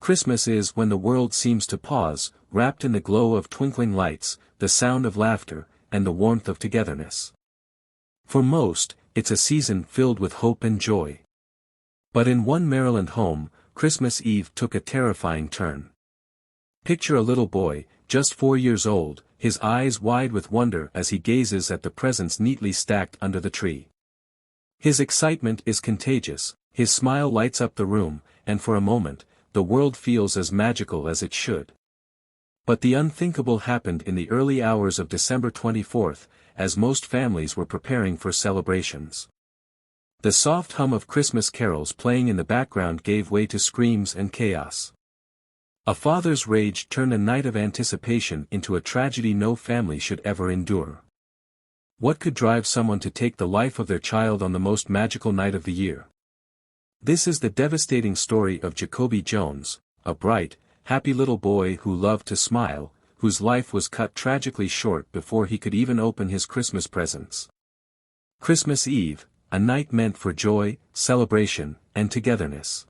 Christmas is when the world seems to pause, wrapped in the glow of twinkling lights, the sound of laughter, and the warmth of togetherness. For most, it's a season filled with hope and joy. But in one Maryland home, Christmas Eve took a terrifying turn. Picture a little boy, just 4 years old, his eyes wide with wonder as he gazes at the presents neatly stacked under the tree. His excitement is contagious, his smile lights up the room, and for a moment, the world feels as magical as it should. But the unthinkable happened in the early hours of December 24th, as most families were preparing for celebrations. The soft hum of Christmas carols playing in the background gave way to screams and chaos. A father's rage turned a night of anticipation into a tragedy no family should ever endure. What could drive someone to take the life of their child on the most magical night of the year? This is the devastating story of Jacoby Jones, a bright, happy little boy who loved to smile, whose life was cut tragically short before he could even open his Christmas presents. Christmas Eve, a night meant for joy, celebration, and togetherness.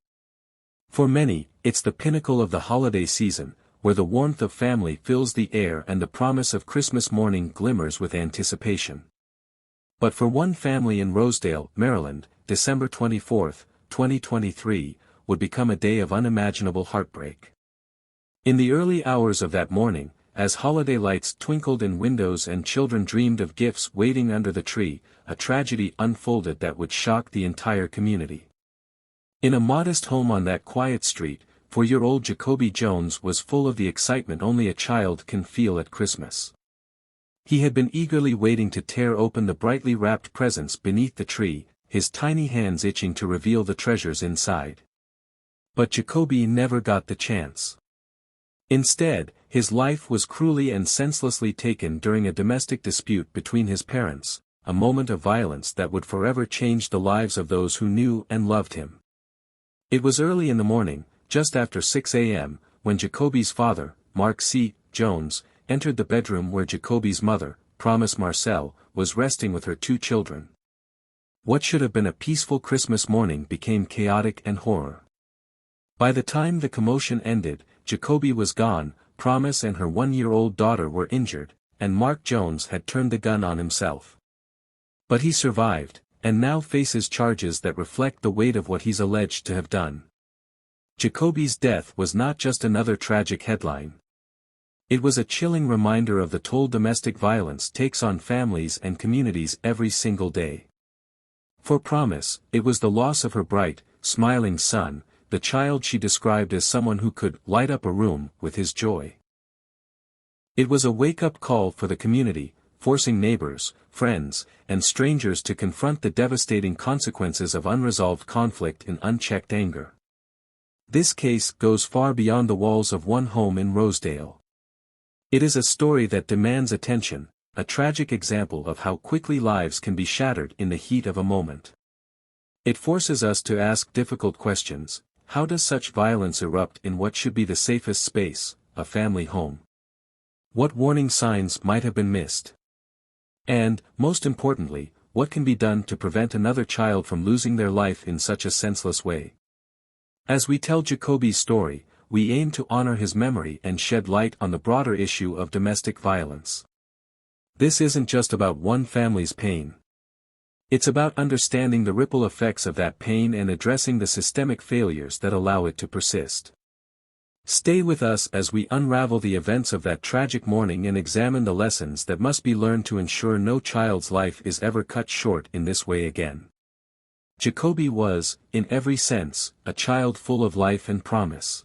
For many, it's the pinnacle of the holiday season, where the warmth of family fills the air and the promise of Christmas morning glimmers with anticipation. But for one family in Rosedale, Maryland, December 24th, 2023, would become a day of unimaginable heartbreak. In the early hours of that morning, as holiday lights twinkled in windows and children dreamed of gifts waiting under the tree, a tragedy unfolded that would shock the entire community. In a modest home on that quiet street, 4-year-old Jacoby Jones was full of the excitement only a child can feel at Christmas. He had been eagerly waiting to tear open the brightly wrapped presents beneath the tree, his tiny hands itching to reveal the treasures inside. But Jacoby never got the chance. Instead, his life was cruelly and senselessly taken during a domestic dispute between his parents, a moment of violence that would forever change the lives of those who knew and loved him. It was early in the morning, just after 6 a.m., when Jacoby's father, Mark C. Jones, entered the bedroom where Jacoby's mother, Promise Marcel, was resting with her 2 children. What should have been a peaceful Christmas morning became chaotic and horror. By the time the commotion ended, Jacoby was gone, Promise and her 1-year-old daughter were injured, and Mark Jones had turned the gun on himself. But he survived, and now faces charges that reflect the weight of what he's alleged to have done. Jacoby's death was not just another tragic headline. It was a chilling reminder of the toll domestic violence takes on families and communities every single day. For Promise, it was the loss of her bright, smiling son, the child she described as someone who could light up a room with his joy. It was a wake-up call for the community, forcing neighbors, friends, and strangers to confront the devastating consequences of unresolved conflict and unchecked anger. This case goes far beyond the walls of one home in Rosedale. It is a story that demands attention, a tragic example of how quickly lives can be shattered in the heat of a moment. It forces us to ask difficult questions. How does such violence erupt in what should be the safest space, a family home? What warning signs might have been missed? And, most importantly, what can be done to prevent another child from losing their life in such a senseless way? As we tell Jacoby's story, we aim to honor his memory and shed light on the broader issue of domestic violence. This isn't just about one family's pain. It's about understanding the ripple effects of that pain and addressing the systemic failures that allow it to persist. Stay with us as we unravel the events of that tragic morning and examine the lessons that must be learned to ensure no child's life is ever cut short in this way again. Jacoby was, in every sense, a child full of life and promise.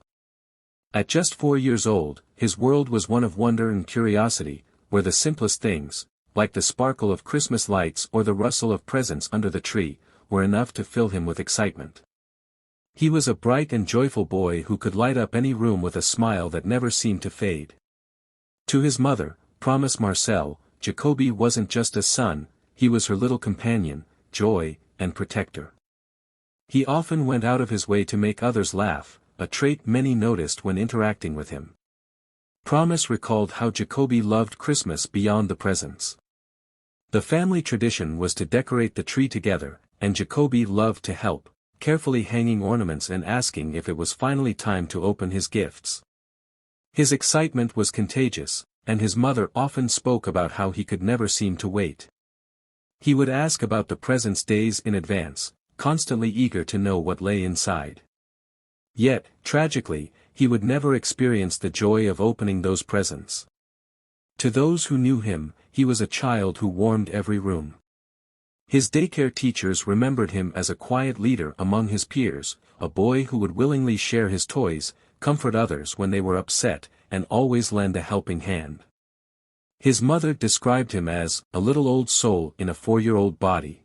At just 4 years old, his world was one of wonder and curiosity, where the simplest things, like the sparkle of Christmas lights or the rustle of presents under the tree, were enough to fill him with excitement. He was a bright and joyful boy who could light up any room with a smile that never seemed to fade. To his mother, Promise Marcel, Jacoby wasn't just a son, he was her little companion, joy, and protector. He often went out of his way to make others laugh, a trait many noticed when interacting with him. Promise recalled how Jacoby loved Christmas beyond the presents. The family tradition was to decorate the tree together, and Jacoby loved to help, carefully hanging ornaments and asking if it was finally time to open his gifts. His excitement was contagious, and his mother often spoke about how he could never seem to wait. He would ask about the presents days in advance, constantly eager to know what lay inside. Yet, tragically, he would never experience the joy of opening those presents. To those who knew him, he was a child who warmed every room. His daycare teachers remembered him as a quiet leader among his peers, a boy who would willingly share his toys, comfort others when they were upset, and always lend a helping hand. His mother described him as a little old soul in a 4-year-old body.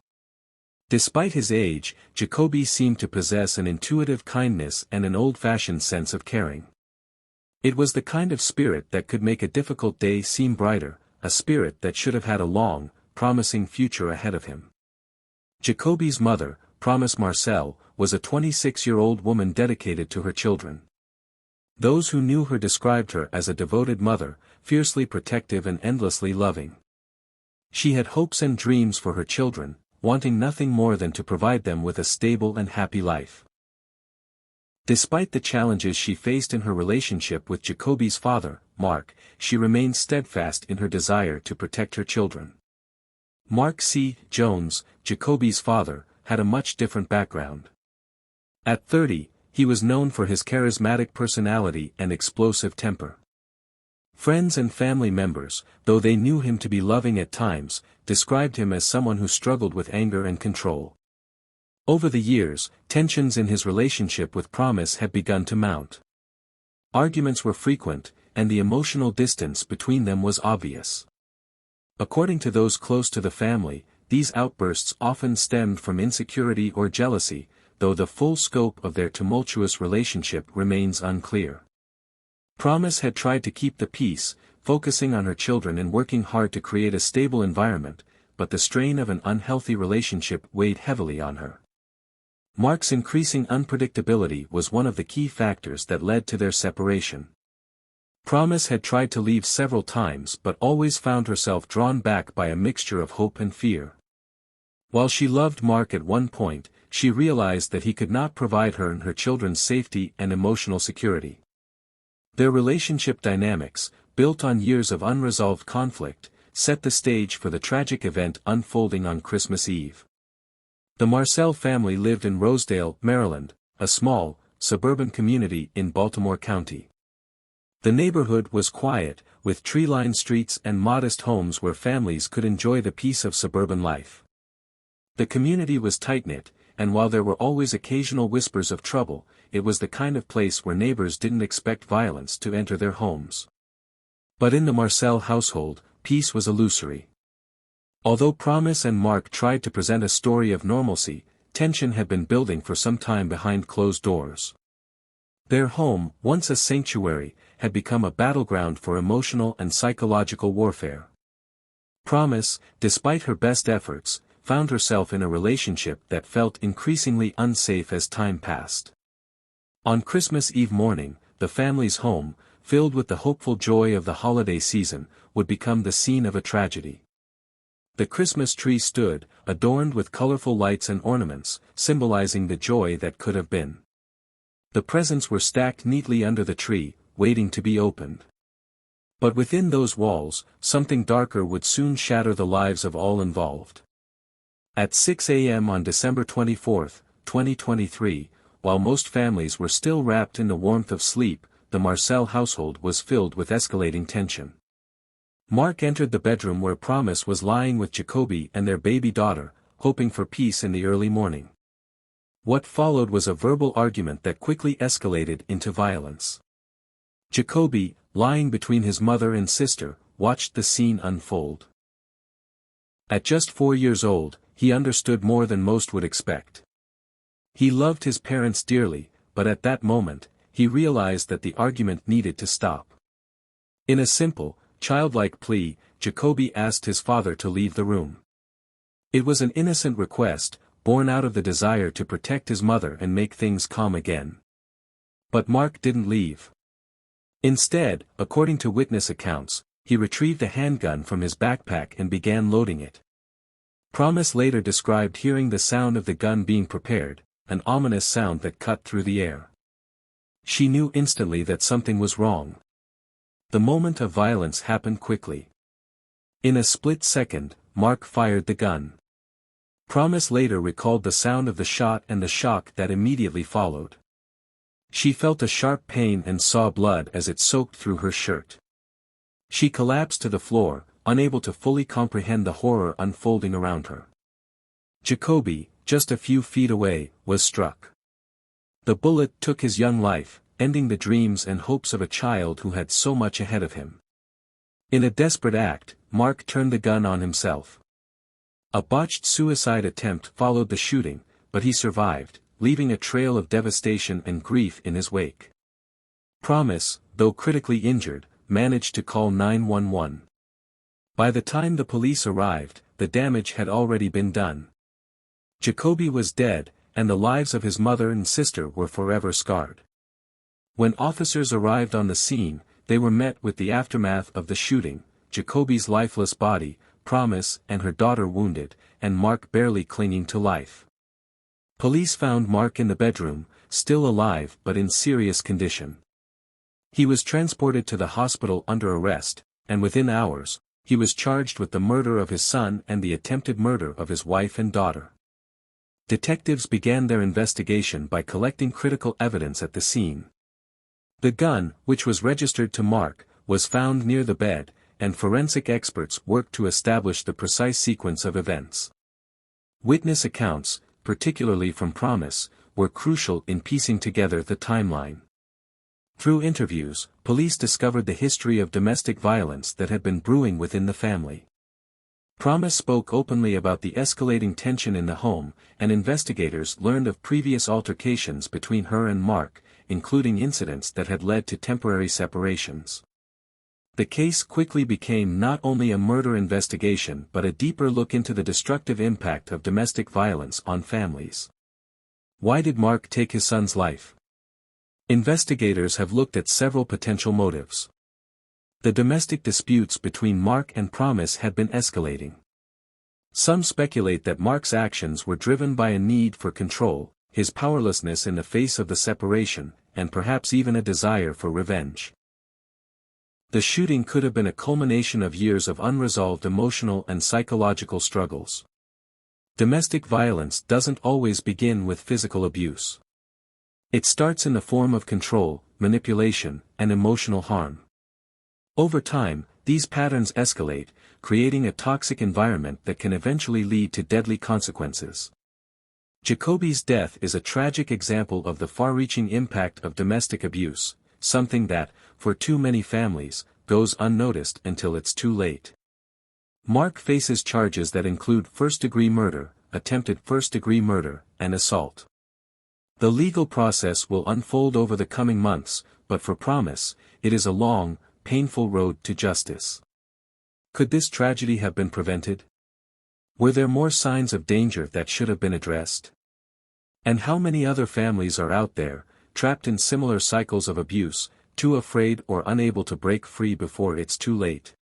Despite his age, Jacoby seemed to possess an intuitive kindness and an old-fashioned sense of caring. It was the kind of spirit that could make a difficult day seem brighter, a spirit that should have had a long, promising future ahead of him. Jacoby's mother, Promise Marcel, was a 26-year-old woman dedicated to her children. Those who knew her described her as a devoted mother, fiercely protective and endlessly loving. She had hopes and dreams for her children, wanting nothing more than to provide them with a stable and happy life. Despite the challenges she faced in her relationship with Jacoby's father, Mark, she remained steadfast in her desire to protect her children. Mark C. Jones, Jacoby's father, had a much different background. At 30, he was known for his charismatic personality and explosive temper. Friends and family members, though they knew him to be loving at times, described him as someone who struggled with anger and control. Over the years, tensions in his relationship with Promise had begun to mount. Arguments were frequent, and the emotional distance between them was obvious. According to those close to the family, these outbursts often stemmed from insecurity or jealousy, though the full scope of their tumultuous relationship remains unclear. Promise had tried to keep the peace, focusing on her children and working hard to create a stable environment, but the strain of an unhealthy relationship weighed heavily on her. Mark's increasing unpredictability was one of the key factors that led to their separation. Promise had tried to leave several times but always found herself drawn back by a mixture of hope and fear. While she loved Mark at one point, she realized that he could not provide her and her children's safety and emotional security. Their relationship dynamics, built on years of unresolved conflict, set the stage for the tragic event unfolding on Christmas Eve. The Marcel family lived in Rosedale, Maryland, a small, suburban community in Baltimore County. The neighborhood was quiet, with tree-lined streets and modest homes where families could enjoy the peace of suburban life. The community was tight-knit, and while there were always occasional whispers of trouble, it was the kind of place where neighbors didn't expect violence to enter their homes. But in the Marcel household, peace was illusory. Although Promise and Mark tried to present a story of normalcy, tension had been building for some time behind closed doors. Their home, once a sanctuary, had become a battleground for emotional and psychological warfare. Promise, despite her best efforts, found herself in a relationship that felt increasingly unsafe as time passed. On Christmas Eve morning, the family's home, filled with the hopeful joy of the holiday season, would become the scene of a tragedy. The Christmas tree stood, adorned with colorful lights and ornaments, symbolizing the joy that could have been. The presents were stacked neatly under the tree, waiting to be opened. But within those walls, something darker would soon shatter the lives of all involved. At 6 a.m. on December 24, 2023, while most families were still wrapped in the warmth of sleep, the Marcel household was filled with escalating tension. Mark entered the bedroom where Promise was lying with Jacoby and their baby daughter, hoping for peace in the early morning. What followed was a verbal argument that quickly escalated into violence. Jacoby, lying between his mother and sister, watched the scene unfold. At just 4 years old, he understood more than most would expect. He loved his parents dearly, but at that moment, he realized that the argument needed to stop. In a simple, childlike plea, Jacoby asked his father to leave the room. It was an innocent request, born out of the desire to protect his mother and make things calm again. But Mark didn't leave. Instead, according to witness accounts, he retrieved a handgun from his backpack and began loading it. Promise later described hearing the sound of the gun being prepared, an ominous sound that cut through the air. She knew instantly that something was wrong. The moment of violence happened quickly. In a split second, Mark fired the gun. Promise later recalled the sound of the shot and the shock that immediately followed. She felt a sharp pain and saw blood as it soaked through her shirt. She collapsed to the floor, unable to fully comprehend the horror unfolding around her. Jacoby, just a few feet away, was struck. The bullet took his young life, ending the dreams and hopes of a child who had so much ahead of him. In a desperate act, Mark turned the gun on himself. A botched suicide attempt followed the shooting, but he survived, leaving a trail of devastation and grief in his wake. Promise, though critically injured, managed to call 911. By the time the police arrived, the damage had already been done. Jacoby was dead, and the lives of his mother and sister were forever scarred. When officers arrived on the scene, they were met with the aftermath of the shooting, Jacoby's lifeless body, Promise and her daughter wounded, and Mark barely clinging to life. Police found Mark in the bedroom, still alive but in serious condition. He was transported to the hospital under arrest, and within hours, he was charged with the murder of his son and the attempted murder of his wife and daughter. Detectives began their investigation by collecting critical evidence at the scene. The gun, which was registered to Mark, was found near the bed, and forensic experts worked to establish the precise sequence of events. Witness accounts, particularly from Promise, were crucial in piecing together the timeline. Through interviews, police discovered the history of domestic violence that had been brewing within the family. Promise spoke openly about the escalating tension in the home, and investigators learned of previous altercations between her and Mark, including incidents that had led to temporary separations. The case quickly became not only a murder investigation but a deeper look into the destructive impact of domestic violence on families. Why did Mark take his son's life? Investigators have looked at several potential motives. The domestic disputes between Mark and Promise had been escalating. Some speculate that Mark's actions were driven by a need for control, his powerlessness in the face of the separation, and perhaps even a desire for revenge. The shooting could have been a culmination of years of unresolved emotional and psychological struggles. Domestic violence doesn't always begin with physical abuse. It starts in the form of control, manipulation, and emotional harm. Over time, these patterns escalate, creating a toxic environment that can eventually lead to deadly consequences. Jacoby's death is a tragic example of the far-reaching impact of domestic abuse, something that, for too many families, goes unnoticed until it's too late. Mark faces charges that include first-degree murder, attempted first-degree murder, and assault. The legal process will unfold over the coming months, but for Promise, it is a long, painful road to justice. Could this tragedy have been prevented? Were there more signs of danger that should have been addressed? And how many other families are out there, trapped in similar cycles of abuse, too afraid or unable to break free before it's too late?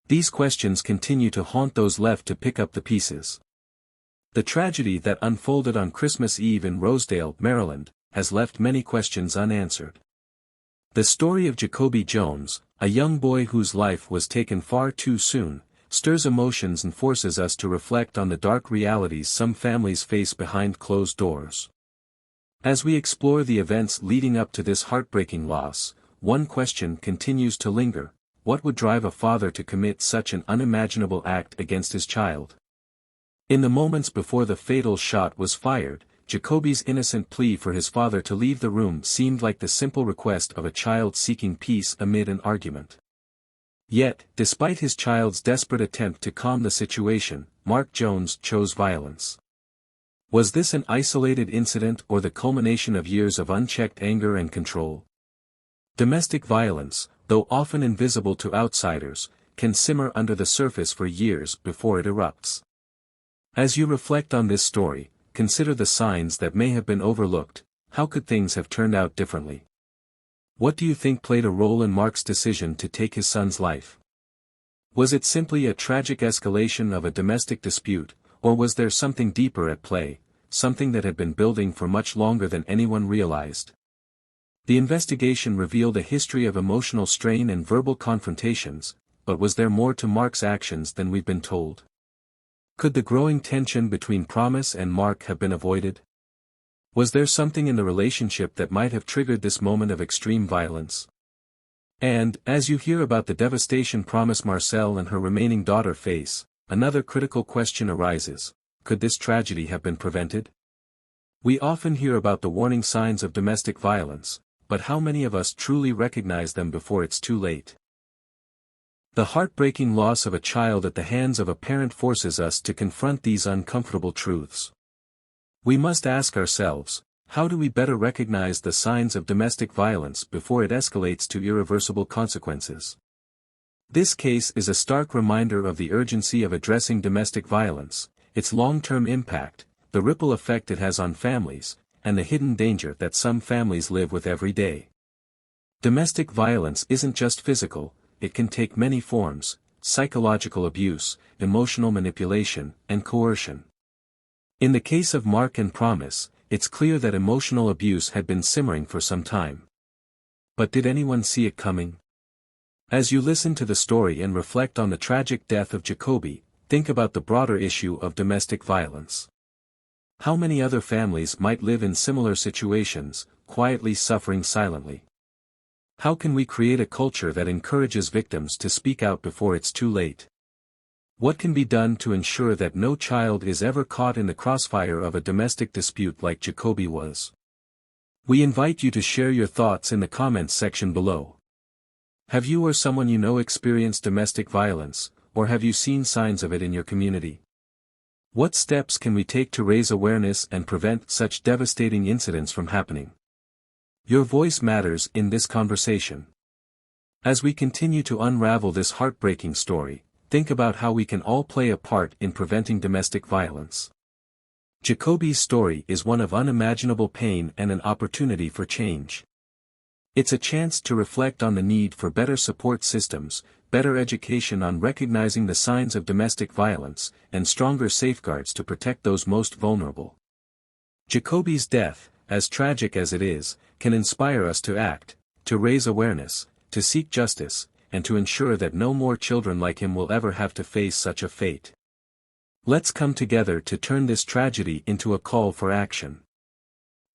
These questions continue to haunt those left to pick up the pieces. The tragedy that unfolded on Christmas Eve in Rosedale, Maryland, has left many questions unanswered. The story of Jacoby Jones, a young boy whose life was taken far too soon, stirs emotions and forces us to reflect on the dark realities some families face behind closed doors. As we explore the events leading up to this heartbreaking loss, one question continues to linger: what would drive a father to commit such an unimaginable act against his child? In the moments before the fatal shot was fired, Jacoby's innocent plea for his father to leave the room seemed like the simple request of a child seeking peace amid an argument. Yet, despite his child's desperate attempt to calm the situation, Mark Jones chose violence. Was this an isolated incident or the culmination of years of unchecked anger and control? Domestic violence, though often invisible to outsiders, can simmer under the surface for years before it erupts. As you reflect on this story, consider the signs that may have been overlooked. How could things have turned out differently? What do you think played a role in Mark's decision to take his son's life? Was it simply a tragic escalation of a domestic dispute, or was there something deeper at play, something that had been building for much longer than anyone realized. The investigation revealed a history of emotional strain and verbal confrontations, but was there more to Mark's actions than we've been told? Could the growing tension between Promise and Mark have been avoided? Was there something in the relationship that might have triggered this moment of extreme violence? And, as you hear about the devastation Promise Marcel and her remaining daughter face, another critical question arises: could this tragedy have been prevented? We often hear about the warning signs of domestic violence, but how many of us truly recognize them before it's too late? The heartbreaking loss of a child at the hands of a parent forces us to confront these uncomfortable truths. We must ask ourselves, how do we better recognize the signs of domestic violence before it escalates to irreversible consequences? This case is a stark reminder of the urgency of addressing domestic violence, its long-term impact, the ripple effect it has on families, and the hidden danger that some families live with every day. Domestic violence isn't just physical, it can take many forms: psychological abuse, emotional manipulation, and coercion. In the case of Mark and Promise, it's clear that emotional abuse had been simmering for some time. But did anyone see it coming? As you listen to the story and reflect on the tragic death of Jacoby, think about the broader issue of domestic violence. How many other families might live in similar situations, quietly suffering silently? How can we create a culture that encourages victims to speak out before it's too late? What can be done to ensure that no child is ever caught in the crossfire of a domestic dispute like Jacoby was? We invite you to share your thoughts in the comments section below. Have you or someone you know experienced domestic violence, or have you seen signs of it in your community? What steps can we take to raise awareness and prevent such devastating incidents from happening? Your voice matters in this conversation. As we continue to unravel this heartbreaking story, think about how we can all play a part in preventing domestic violence. Jacoby's story is one of unimaginable pain and an opportunity for change. It's a chance to reflect on the need for better support systems, better education on recognizing the signs of domestic violence, and stronger safeguards to protect those most vulnerable. Jacoby's death, as tragic as it is, can inspire us to act, to raise awareness, to seek justice, and to ensure that no more children like him will ever have to face such a fate. Let's come together to turn this tragedy into a call for action.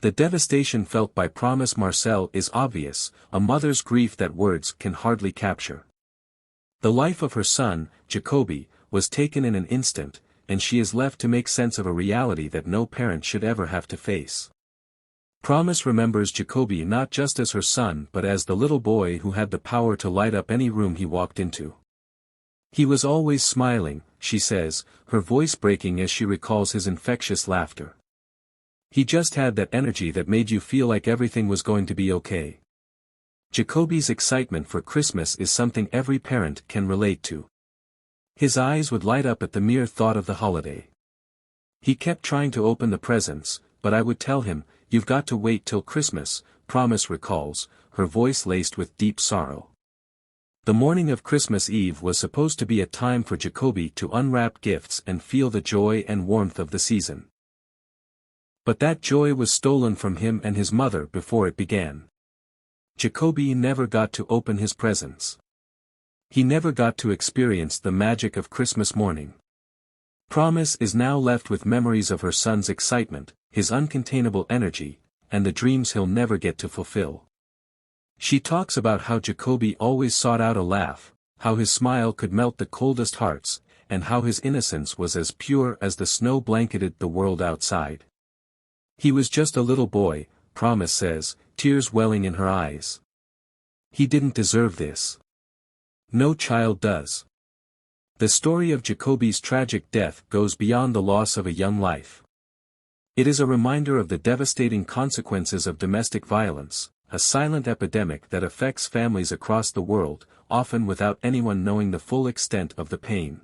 The devastation felt by Promise Marcel is obvious, a mother's grief that words can hardly capture. The life of her son, Jacoby, was taken in an instant, and she is left to make sense of a reality that no parent should ever have to face. Promise remembers Jacoby not just as her son but as the little boy who had the power to light up any room he walked into. He was always smiling, she says, her voice breaking as she recalls his infectious laughter. He just had that energy that made you feel like everything was going to be okay. Jacoby's excitement for Christmas is something every parent can relate to. His eyes would light up at the mere thought of the holiday. He kept trying to open the presents, but I would tell him, "You've got to wait till Christmas," Promise recalls, her voice laced with deep sorrow. The morning of Christmas Eve was supposed to be a time for Jacoby to unwrap gifts and feel the joy and warmth of the season. But that joy was stolen from him and his mother before it began. Jacoby never got to open his presents. He never got to experience the magic of Christmas morning. Promise is now left with memories of her son's excitement, his uncontainable energy, and the dreams he'll never get to fulfill. She talks about how Jacoby always sought out a laugh, how his smile could melt the coldest hearts, and how his innocence was as pure as the snow blanketed the world outside. He was just a little boy, Promise says, tears welling in her eyes. He didn't deserve this. No child does. The story of Jacoby's tragic death goes beyond the loss of a young life. It is a reminder of the devastating consequences of domestic violence, a silent epidemic that affects families across the world, often without anyone knowing the full extent of the pain.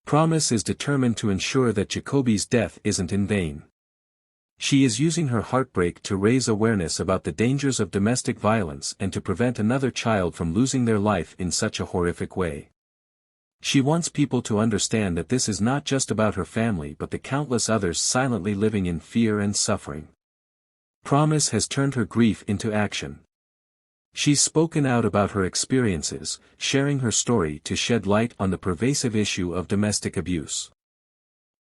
Promise is determined to ensure that Jacoby's death isn't in vain. She is using her heartbreak to raise awareness about the dangers of domestic violence and to prevent another child from losing their life in such a horrific way. She wants people to understand that this is not just about her family but the countless others silently living in fear and suffering. Promise has turned her grief into action. She's spoken out about her experiences, sharing her story to shed light on the pervasive issue of domestic abuse.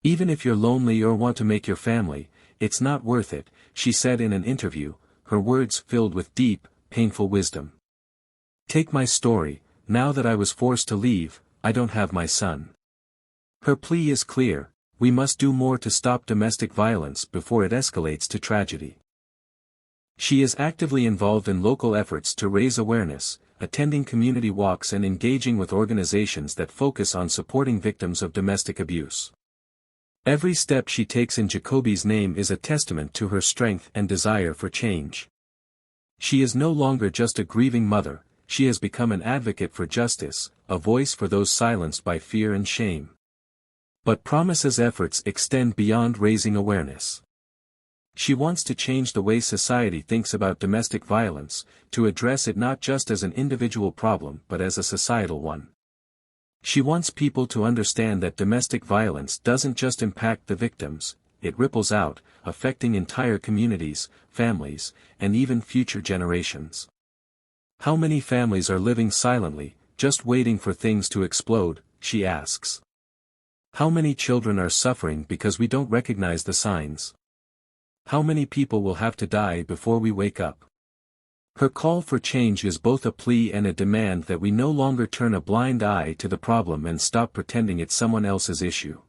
Even if you're lonely or want to make your family, it's not worth it, she said in an interview, her words filled with deep, painful wisdom. Take my story, now that I was forced to leave, I don't have my son. Her plea is clear, we must do more to stop domestic violence before it escalates to tragedy. She is actively involved in local efforts to raise awareness, attending community walks and engaging with organizations that focus on supporting victims of domestic abuse. Every step she takes in Jacoby's name is a testament to her strength and desire for change. She is no longer just a grieving mother, she has become an advocate for justice, a voice for those silenced by fear and shame. But Promise's efforts extend beyond raising awareness. She wants to change the way society thinks about domestic violence, to address it not just as an individual problem but as a societal one. She wants people to understand that domestic violence doesn't just impact the victims, it ripples out, affecting entire communities, families, and even future generations. How many families are living silently, just waiting for things to explode, she asks. How many children are suffering because we don't recognize the signs? How many people will have to die before we wake up? Her call for change is both a plea and a demand that we no longer turn a blind eye to the problem and stop pretending it's someone else's issue.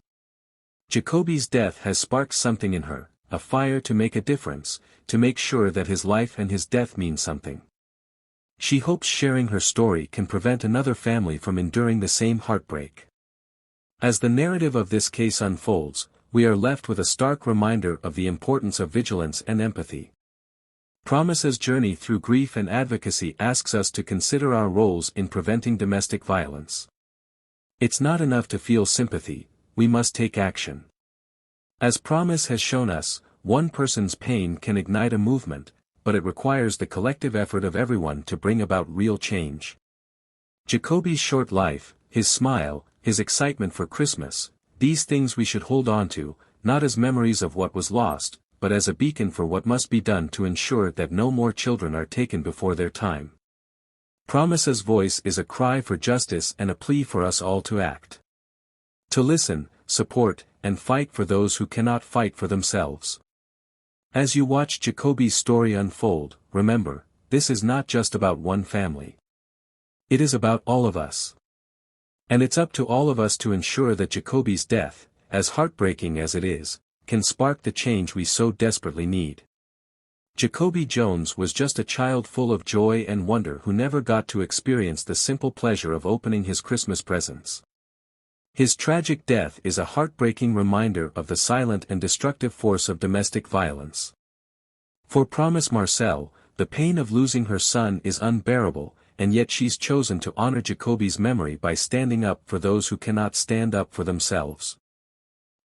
Jacoby's death has sparked something in her, a fire to make a difference, to make sure that his life and his death mean something. She hopes sharing her story can prevent another family from enduring the same heartbreak. As the narrative of this case unfolds, we are left with a stark reminder of the importance of vigilance and empathy. Promise's journey through grief and advocacy asks us to consider our roles in preventing domestic violence. It's not enough to feel sympathy, we must take action. As Promise has shown us, one person's pain can ignite a movement, but it requires the collective effort of everyone to bring about real change. Jacoby's short life, his smile, his excitement for Christmas, these things we should hold on to, not as memories of what was lost, but as a beacon for what must be done to ensure that no more children are taken before their time. Promise's voice is a cry for justice and a plea for us all to act. To listen, support, and fight for those who cannot fight for themselves. As you watch Jacoby's story unfold, remember, this is not just about one family. It is about all of us. And it's up to all of us to ensure that Jacoby's death, as heartbreaking as it is, can spark the change we so desperately need. Jacoby Jones was just a child full of joy and wonder who never got to experience the simple pleasure of opening his Christmas presents. His tragic death is a heartbreaking reminder of the silent and destructive force of domestic violence. For Promise Marcel, the pain of losing her son is unbearable, and yet she's chosen to honor Jacoby's memory by standing up for those who cannot stand up for themselves.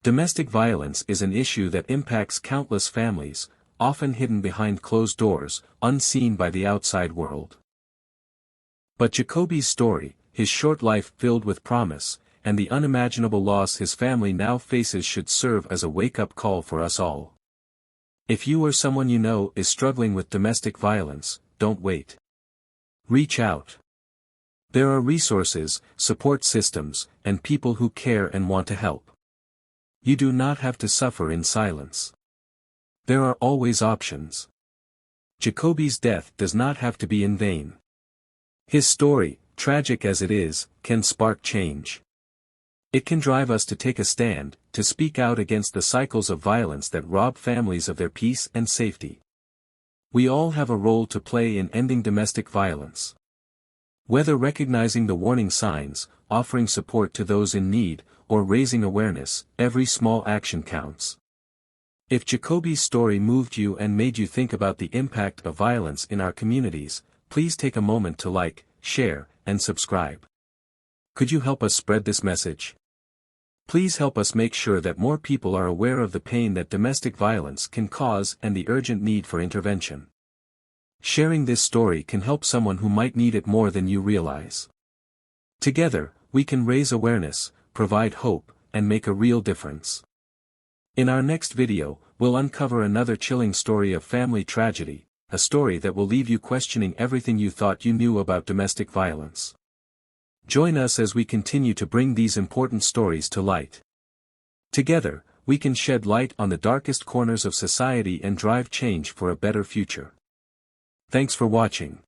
Domestic violence is an issue that impacts countless families, often hidden behind closed doors, unseen by the outside world. But Jacoby's story, his short life filled with promise, and the unimaginable loss his family now faces should serve as a wake-up call for us all. If you or someone you know is struggling with domestic violence, don't wait. Reach out. There are resources, support systems, and people who care and want to help. You do not have to suffer in silence. There are always options. Jacoby's death does not have to be in vain. His story, tragic as it is, can spark change. It can drive us to take a stand, to speak out against the cycles of violence that rob families of their peace and safety. We all have a role to play in ending domestic violence. Whether recognizing the warning signs, offering support to those in need, or raising awareness, every small action counts. If Jacoby's story moved you and made you think about the impact of violence in our communities, please take a moment to like, share, and subscribe. Could you help us spread this message? Please help us make sure that more people are aware of the pain that domestic violence can cause and the urgent need for intervention. Sharing this story can help someone who might need it more than you realize. Together, we can raise awareness, provide hope, and make a real difference. In our next video, we'll uncover another chilling story of family tragedy, a story that will leave you questioning everything you thought you knew about domestic violence. Join us as we continue to bring these important stories to light. Together, we can shed light on the darkest corners of society and drive change for a better future. Thanks for watching.